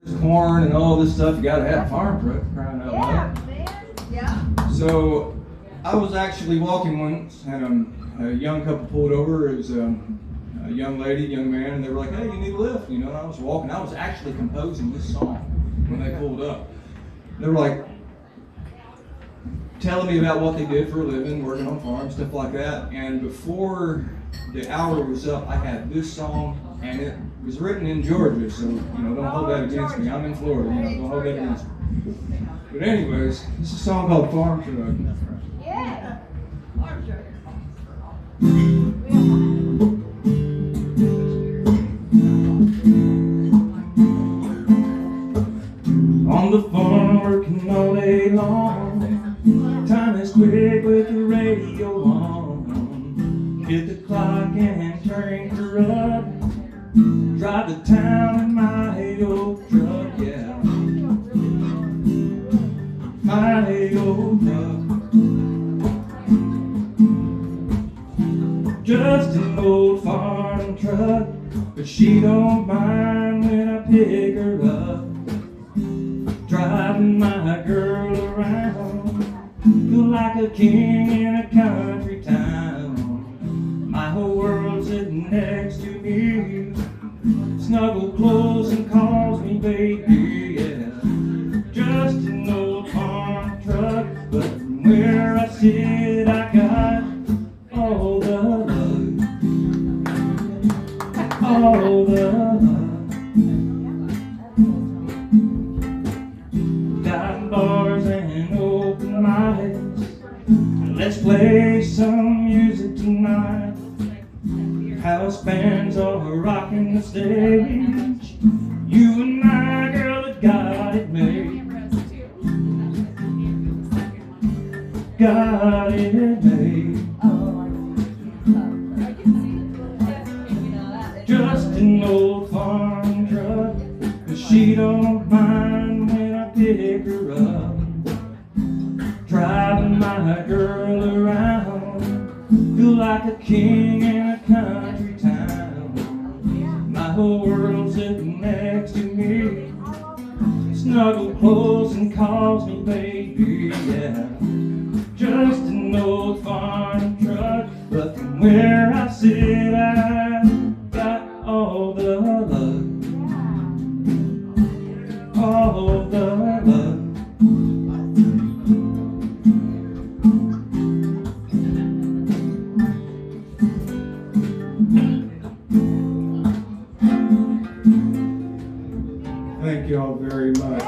corn and all this stuff. You gotta have a farm truck, crying out loud. Man. Yeah. So I was actually walking once, and a young couple pulled over. It was a young lady, young man, and they were like, "Hey, you need a lift?" You know, and I was walking. I was actually composing this song when they pulled up. They were like telling me about what they did for a living, working on farms, stuff like that. And before the hour was up, I had this song, and it was written in Georgia, so don't hold that against me. I'm in Florida, don't hold that against me. But anyways, this is a song called Farm Truck. Yeah. Farm truck. On the farm, working all day long. Time is quick with the radio on. Hit the clock and turn her up. Drive to town in my old truck, yeah. My old truck. Just an old farm truck, but she don't mind when I pick her up. Driving my girl around, feel like a king in a country town. My whole world's sitting next to me, snuggle close and calls me baby, yeah. Just an old farm truck, but from where I sit I got all the love, all the love. Dive bars and open mics. Let's play some music tonight. House bands are rocking the stage. You and I, girl, have got it made. Got it made. Just an old farm truck, but she don't mind when I pick her up. Driving my girl around, feel like a king in a country town. My whole world's sitting next to me, snuggle close and calls me baby, yeah. Just an old farm truck, but from where I sit I got all the love, all the love. Thank you all very much.